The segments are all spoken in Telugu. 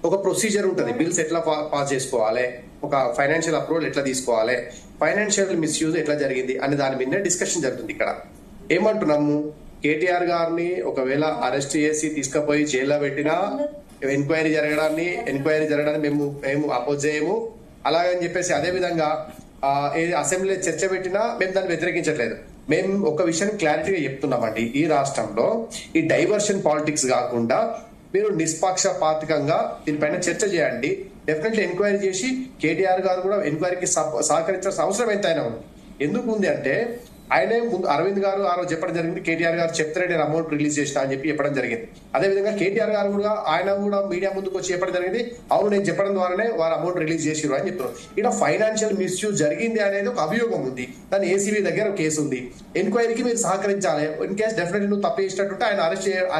ఒక ప్రొసీజర్ ఉంటుంది. బిల్స్ ఎట్లా పాస్ చేసుకోవాలి, ఒక ఫైనాన్షియల్ అప్రూవల్ ఎట్లా తీసుకోవాలి, ఫైనాన్షియల్ మిస్యూజ్ ఎట్లా జరిగింది అనే దాని మీదనే డిస్కషన్ జరుగుతుంది. ఇక్కడ ఏమంటున్నాము, కేటీఆర్ గారిని ఒకవేళ అరెస్ట్ చేసి తీసుకుపోయి జైల్లో పెట్టినా ఎంక్వైరీ జరగడాన్ని మేము అపోజ్ చేయము. అలాగని చెప్పేసి అదే విధంగా అసెంబ్లీలో చర్చ పెట్టినా మేము దాన్ని వ్యతిరేకించట్లేదు. మేము ఒక విషయాన్ని క్లారిటీగా చెప్తున్నామండి, ఈ రాష్ట్రంలో ఈ డైవర్షన్ పాలిటిక్స్ కాకుండా మీరు నిష్పక్షపాతికంగా దీనిపైన చర్చ చేయండి. డెఫినెట్లీ ఎంక్వైరీ చేసి కేటీఆర్ గారు కూడా ఎంక్వైరీకి సహకరించాల్సిన అవసరం ఎంతైనా ఉంది. ఎందుకు ఉంది అంటే ఆయనే ముందు అరవింద్ గారు ఆ రోజు చెప్పడం జరిగింది, కేటీఆర్ గారు చెప్తారే నేను అమౌంట్ రిలీజ్ చేసిన అని చెప్పడం జరిగింది. అదేవిధంగా కేటీఆర్ గారు కూడా ఆయన కూడా మీడియా ముందుకు వచ్చి చెప్పడం జరిగింది, అవును నేను చెప్పడం ద్వారానే వారు అమౌంట్ రిలీజ్ చేసిరు అని చెప్తున్నారు. ఇక్కడ ఫైనాన్షియల్ మిస్యూజ్ జరిగింది అనేది ఒక అభియోగం ఉంది. దాని ఏసీబీ దగ్గర కేసు ఉంది. ఎంక్వైరీకి మీరు సహకరించాలి. ఇన్ కేసు డెఫినెట్లీ నువ్వు తప్పు చేసినట్టుంటే ఆయన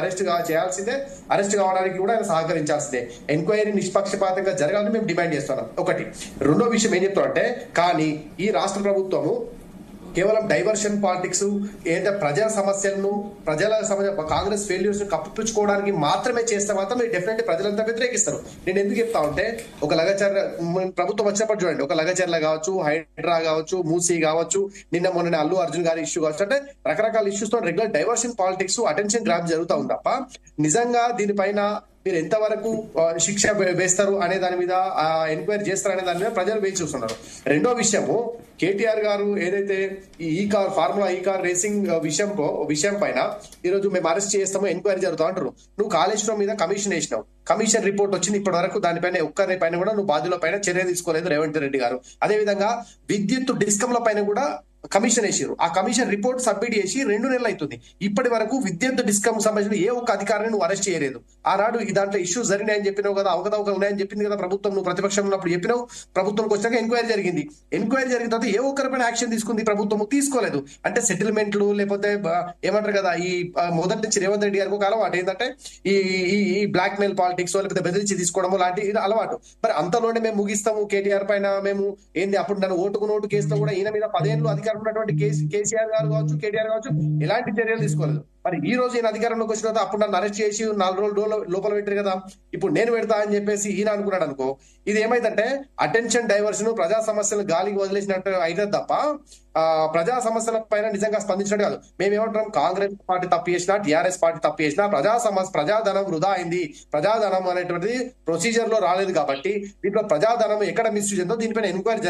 అరెస్ట్ చేయాల్సిందే, అరెస్ట్ కావడానికి కూడా ఆయన సహకరించాల్సిందే. ఎంక్వైరీ నిష్పక్షపాతంగా జరగాలని మేము డిమాండ్ చేస్తున్నాం. ఒకటి. రెండో విషయం ఏం చెప్తాం అంటే, కానీ ఈ రాష్ట్ర ప్రభుత్వము కేవలం డైవర్షన్ పాలిటిక్స్ ఏంటంటే ప్రజల సమస్యలను కాంగ్రెస్ ఫెయిల్యూర్స్ కప్పిపుచ్చుకోవడానికి మాత్రమే చేస్తే మాత్రం మీరు డెఫినెట్లీ ప్రజలంతా వ్యతిరేకిస్తారు. నేను ఎందుకు చెప్తా ఉంటే, ఒక లగచర్ల ప్రభుత్వం వచ్చినప్పుడు చూడండి, ఒక లగచర్ల కావచ్చు, హైడ్రా కావచ్చు, మూసీ కావచ్చు, మొన్న అల్లు అర్జున్ గారి ఇష్యూ కావచ్చు, అంటే రకరకాల ఇష్యూస్ తో regular diversion politics attention grab జరుగుతూ ఉంది తప్ప నిజంగా దీనిపైన మీరు ఎంతవరకు శిక్ష వేస్తారు అనే దాని మీద ఎంక్వైరీ చేస్తారు అనే దాని మీద ప్రజలు వేచి చూస్తున్నారు. రెండో విషయము, కేటీఆర్ గారు ఏదైతే ఈ కార్ ఫార్ములా ఈ కార్ రేసింగ్ విషయం పైన ఈరోజు మేము అరెస్ట్ చేస్తాము, ఎంక్వైరీ జరుగుతాం అంటారు. నువ్వు కాళేశ్వరం మీద కమిషన్ వేసినావు, కమిషన్ రిపోర్ట్ వచ్చింది, ఇప్పటి వరకు దానిపైన ఒక్కరి పైన కూడా నువ్వు బాధ్యుల పైన చర్య తీసుకోలేదు రేవంత్ రెడ్డి గారు. అదేవిధంగా విద్యుత్ డిస్కంల పైన కూడా కమిషన్ వేసారు. ఆ కమిషన్ రిపోర్ట్ సబ్మిట్ చేసి 2 నెలలు అవుతుంది. ఇప్పటి వరకు విద్యుత్ డిస్కమ్ సంబంధించిన ఏ ఒక్క అధికారిని నువ్వు అరెస్ట్ చేయలేదు. ఆనాడు దాంట్లో ఇష్యూస్ జరిగినాయని చెప్పినావు కదా, అవకతవకలు ఉన్నాయని చెప్పింది కదా ప్రభుత్వం, నువ్వు ప్రతిపక్షం ఉన్నప్పుడు చెప్పినావు. ప్రభుత్వంకి వచ్చాక ఎంక్వైరీ జరిగింది. ఎంక్వైరీ జరిగిన తర్వాత ఏ ఒక్కరిపైన యాక్షన్ తీసుకుంది ప్రభుత్వం? తీసుకోలేదు. అంటే సెటిల్మెంట్లు లేకపోతే ఏమంటారు కదా, ఈ మొదటి నుంచి రేవంత్ రెడ్డి గారికి ఒక అలవాటు ఏంటంటే ఈ బ్లాక్ మెయిల్ పాలిటిక్స్ లేకపోతే బెదిరించి తీసుకోవడం లాంటి అలవాటు. మరి అంతలోనే మేము ముగిస్తాము కేటీఆర్ పైన, మేము ఏంది అప్పుడు నన్ను ఓటు కేసులో కూడా ఈయన మీద 10 ఏళ్ళు అధికారం ఉన్నటువంటి కేసీఆర్ గారు కావచ్చు, కేటీఆర్ కావచ్చు, ఎలాంటి చర్యలు తీసుకోలేదు. మరి ఈ రోజు ఈయన అధికారంలోకి వచ్చిన తర్వాత అప్పుడు నన్ను అరెస్ట్ చేసి 4 రోజులు లోపల పెట్టారు కదా, ఇప్పుడు నేను పెడతా అని చెప్పేసి ఈయన అనుకున్నాడు అనుకో. ఇది ఏమైందంటే అటెన్షన్ డైవర్షన్, ప్రజా సమస్యలు గాలికి వదిలేసినట్టు అయితే తప్ప ప్రజా సమస్యల పైన నిజంగా స్పందించినట్టు కాదు. మేమేమంటాం, కాంగ్రెస్ పార్టీ తప్పు చేసినా, టీఆర్ఎస్ పార్టీ తప్పు చేసినా ప్రజాధనం వృధా అయింది. ప్రజాధనం అనేటువంటిది ప్రొసీజర్ లో రాలేదు కాబట్టి దీంట్లో ప్రజాధనం ఎక్కడ మిస్యూజ్ అయిందో దీనిపైన ఎంక్వైరీ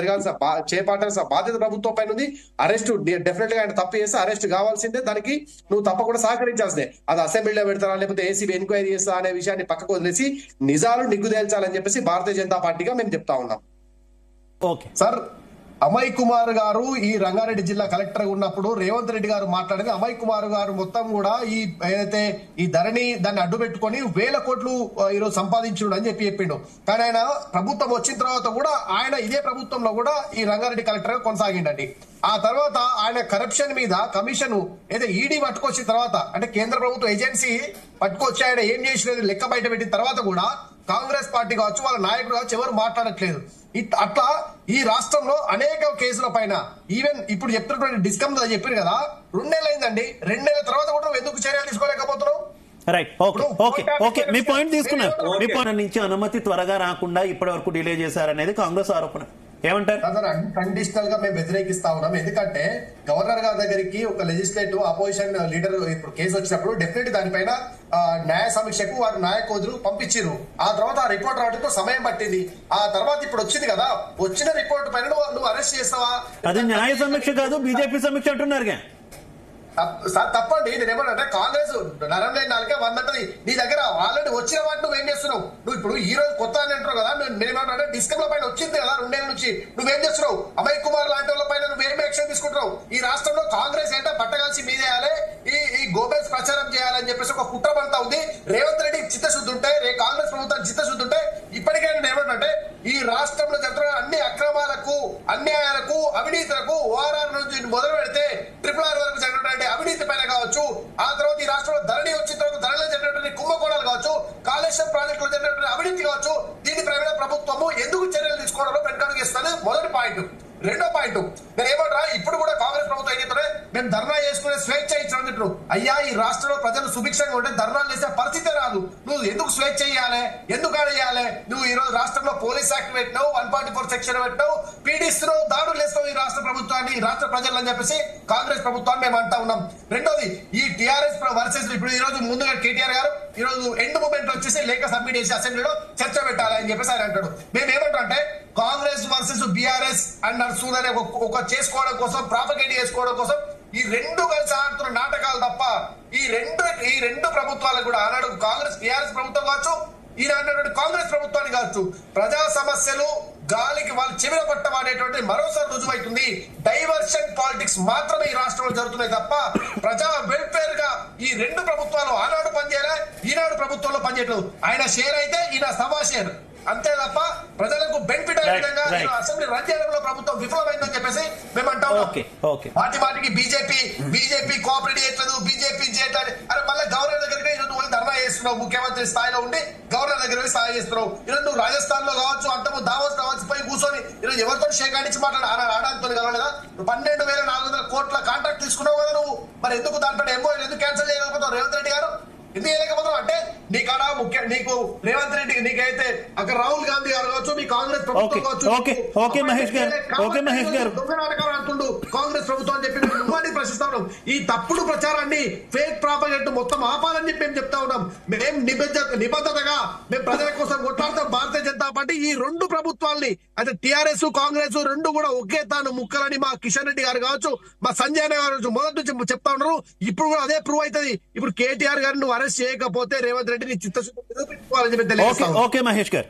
చేపట్టాల్సిన బాధ్యత ప్రభుత్వం పైన ఉంది. అరెస్ట్ డెఫినెట్ గా ఆయన తప్పు చేస్తే అరెస్ట్ కావాల్సిందే, దానికి నువ్వు తప్పకుండా సహకరించాల్సిందే. అది అసెంబ్లీలో పెడతారా లేకపోతే ఏసీబీ ఎంక్వైరీ చేస్తా అనే విషయాన్ని పక్కకు వదిలేసి నిజాలు నిగ్గుదేల్చాలని చెప్పేసి భారతీయ జనతా పార్టీగా మేము చెప్తా ఉన్నాం. ఓకే సార్, అమయ్ కుమార్ గారు ఈ రంగారెడ్డి జిల్లా కలెక్టర్ ఉన్నప్పుడు రేవంత్ రెడ్డి గారు మాట్లాడేది, అమయ్ కుమార్ గారు మొత్తం కూడా ఈ ఏదైతే ఈ ధరణి దాన్ని అడ్డు పెట్టుకొని 1000 కోట్లు ఈరోజు సంపాదించుడు అని చెప్పిండు. కానీ ఆయన ప్రభుత్వం వచ్చిన తర్వాత కూడా ఆయన ఇదే ప్రభుత్వంలో కూడా ఈ రంగారెడ్డి కలెక్టర్ గా కొనసాగిండండి. ఆ తర్వాత ఆయన కరప్షన్ మీద కమిషన్ ఏదో ఈడీ పట్టుకొచ్చిన తర్వాత, అంటే కేంద్ర ప్రభుత్వ ఏజెన్సీ పట్టుకొచ్చి ఆయన ఏం చేసినది లెక్క బయట పెట్టిన తర్వాత కూడా కాంగ్రెస్ పార్టీ కావచ్చు, వాళ్ళ నాయకుడు కావచ్చు, ఎవరు మాట్లాడట్లేదు. అట్లా ఈ రాష్ట్రంలో అనేక కేసుల పైన ఈవెన్ ఇప్పుడు చెప్తున్నటువంటి డిస్కమ్ చెప్పారు కదా, 2 నెలలు అయిందండి. 2 నెలల తర్వాత కూడా ఎందుకు చర్యలు తీసుకోలేకపోతున్నావు? రైట్, ఓకే ఓకే ఓకే మీ పాయింట్ తీసుకున్నారు. మీ పాయింట్ నుంచి అనుమతి త్వరగా రాకుండా ఇప్పటి వరకు డిలే చేశారనేది కాంగ్రెస్ ఆరోపణ. ఏమంటారు? కండిషనల్ గా మేము వ్యతిరేకిస్తా ఉన్నాం. ఎందుకంటే గవర్నర్ గారి దగ్గరికి ఒక లెజిస్లేటివ్ అపోజిషన్ లీడర్ ఇప్పుడు కేసు వచ్చినప్పుడు డెఫినెట్ దానిపైన న్యాయ సమీక్షకు వారు న్యాయకోదులు పంపించారు. ఆ తర్వాత ఆ రిపోర్ట్ రావడంతో సమయం పట్టింది. ఆ తర్వాత ఇప్పుడు వచ్చింది కదా, వచ్చిన రిపోర్ట్ పైన నువ్వు అరెస్ట్ చేస్తావా? అది న్యాయ సమీక్ష కాదు, బీజేపీ సమీక్ష అంటున్నారు. సార్ తప్పండి. నేనేమన్నా కాంగ్రెస్ నరం లేని నాలుగే వందంటది. నీ దగ్గర ఆల్రెడీ వచ్చిన వాటి నువ్వేం చేస్తున్నావు? నువ్వు ఇప్పుడు ఈ రోజు కొత్త అని అంటారు కదా, నేనేమంటే డిస్కమ్ల పైన వచ్చింది కదా 2 నెలల నుంచి, నువ్వేం చేస్తున్నావు? అమయ్ కుమార్ లాంటి వాళ్ళ పైన నువ్వేం యాక్షన్ తీసుకుంటున్నావు? ఈ రాష్ట్రంలో కాంగ్రెస్ ఏంటో పట్టగలిసి మీదేయాలి, ఈ గోబెల్స్ ప్రచారం చేయాలని చెప్పేసి ఒక కుట్ర పడతా ఉంది. రేవంత్ రెడ్డి చిత్తశుద్ధి ఉంటే, కాంగ్రెస్ ప్రభుత్వానికి చిత్తశుద్ధి ఉంటే ఇప్పటికైనా ఏమంటే ఈ రాష్ట్రంలో జరుగుతున్న అన్ని అక్రమాలకు, అన్యాయాలకు, అవినీతులకు ఓఆర్ఆర్ నుంచి మొదలు పెడితే RRR వరకు జరిగినటువంటి అవినీతి పైన కావచ్చు, ఆ తర్వాత ఈ రాష్ట్రంలో ధరణి వచ్చిన తర్వాత ధరలో జరిగినటువంటి కుంభకోణాలు కావచ్చు, కాళేశ్వరం ప్రాజెక్టులో జరిగినటువంటి అవినీతి కావచ్చు, దీనిపైన ప్రభుత్వము ఎందుకు చర్యలు తీసుకోవడంలో వెనకడుగేస్తాను. మొదటి పాయింట్. రెండో పాయింట్, నేను ఏమంటారా, ఇప్పుడు కూడా కాంగ్రెస్ ప్రభుత్వం ఏం చెప్తారే, మేము ధర్నా చేసుకునే స్వేచ్ఛ ఇచ్చామని. అయ్యా, ఈ రాష్ట్రంలో ప్రజలు సుభిక్షంగా ఉంటే ధర్నాలు చేసే పరిస్థితి రాదు. కాదు. నువ్వు ఎందుకు స్వేచ్ఛ చేయాలి, ఎందుకు అడేయాలి? నువ్వు ఈ రోజు రాష్ట్రంలో పోలీస్ యాక్ట్ పెట్టినావు, 144 సెక్షన్ పెట్టినావు, పీడిస్తున్నావు, దాడులు వేస్తావు ఈ రాష్ట్ర ప్రభుత్వాన్ని, ఈ రాష్ట్ర ప్రజలని చెప్పేసి కాంగ్రెస్ ప్రభుత్వాన్ని మేము అంటా ఉన్నాం. రెండోది ఈ టీఆర్ఎస్ వర్సెస్ ఇప్పుడు ఈ రోజు ముందుగా కేటీఆర్ గారు ఈ రోజు ఎండ్ మూమెంట్ వచ్చేసి లేఖ సబ్మిట్ చేసి అసెంబ్లీలో చర్చ పెట్టాలి అని చెప్పేసి ఆయన అంటాడు. మేము ఏమంటాం అంటే కాంగ్రెస్ వర్సెస్ బీఆర్ఎస్ అండ్ నడుస్తుందనే ఒక చేసుకోవడం కోసం, ప్రాపగేట్ చేసుకోవడం కోసం ఈ రెండు కలిసి ఆడుతున్న నాటకాలు తప్ప ఈ రెండు ప్రభుత్వాలకు కూడా ఆనాడు కాంగ్రెస్ టీఆర్ఎస్ ప్రభుత్వం కావచ్చు, ఈయన కాంగ్రెస్ ప్రభుత్వాన్ని కావచ్చు, ప్రజా సమస్యలు గాలికి వాళ్ళు చెవిన పట్టమనేటువంటి మరోసారి రుజువైతుంది. డైవర్షన్ పాలిటిక్స్ మాత్రమే ఈ రాష్ట్రంలో జరుగుతున్నాయి తప్ప ప్రజా వెల్ఫేర్ గా ఈ రెండు ప్రభుత్వాలు ఆనాడు పనిచేయలే, ఈనాడు ప్రభుత్వంలో పనిచేయట్లేదు. ఆయన షేర్ అయితే ఈయన సవా షేర్, అంతే తప్ప ప్రజలకు బెనిఫిట్ అయ్యే విధంగా అసెంబ్లీ రన్ చేయడంలో ప్రభుత్వం విఫలమైందని చెప్పేసి మేము అంటాం. వాటికి బీజేపీ కోఆపరేట్ చేయట్లేదు, బీజేపీ చేయట్లేదు. అరే మళ్ళీ గవర్నర్ దగ్గరికి ఈరోజు నువ్వు ధర్నా చేస్తున్నావు, ముఖ్యమంత్రి స్థాయిలో ఉండి గవర్నర్ దగ్గర స్థాయి చేస్తున్నావు. ఈరోజు నువ్వు రాజస్థాన్ లో కావచ్చు, అంతకు దావోస్ కావచ్చు, పోయి కూర్చొని ఈరోజు ఎవరితో షేకాడించి ఆడడానికి కావాలిగా. 12,400 కోట్ల కాంట్రాక్ట్ తీసుకున్నావు కదా నువ్వు, మరి ఎందుకు దాంట్లో ఎంఓఏ ఎందుకు క్యాన్సిల్ చేయలేకపోతావు రేవంత్ రెడ్డి గారు? ఎందుకు చేయలేకపోతావు అంటే నీకాడ నీకు రేవంత్ రెడ్డి నీకైతే అక్కడ రాహుల్ గాంధీ గారు కావచ్చు, మీ కాంగ్రెస్ ప్రభుత్వం కావచ్చు, మహేష్ గారు దొంగ నాటకాలు అంటుండు కాంగ్రెస్ ప్రభుత్వం అని చెప్పి నువ్వు ప్రశ్నిస్తా ఉన్నాం. ఈ తప్పుడు ప్రచారాన్ని, ఫేక్ ప్రాపగేట్ మొత్తం ఆపాలని చెప్పి మేము చెప్తా ఉన్నాం. మేము నిబద్ధతగా మేము ప్రజల కోసం కొట్లాడతాం. భారతీయ జనతా పార్టీ ఈ రెండు ప్రభుత్వాల్ని అంటే టీఆర్ఎస్ కాంగ్రెస్ రెండు కూడా ఒకే తాను ముక్కలని మా కిషన్ రెడ్డి గారు కావచ్చు, మా సంజయ్ గారు మొదటి నుంచి చెప్తా ఉన్నారు. ఇప్పుడు కూడా అదే ప్రూవ్ అవుతుంది. ఇప్పుడు కేటీఆర్ గారిని నువ్వు అరెస్ట్ చేయకపోతే రేవంత్ రెడ్డిని చిత్తశుద్ధి నిరూపించుకోవాలని చెప్పి తెలియజేస్తాం. ఓకే మహేష్ గారు.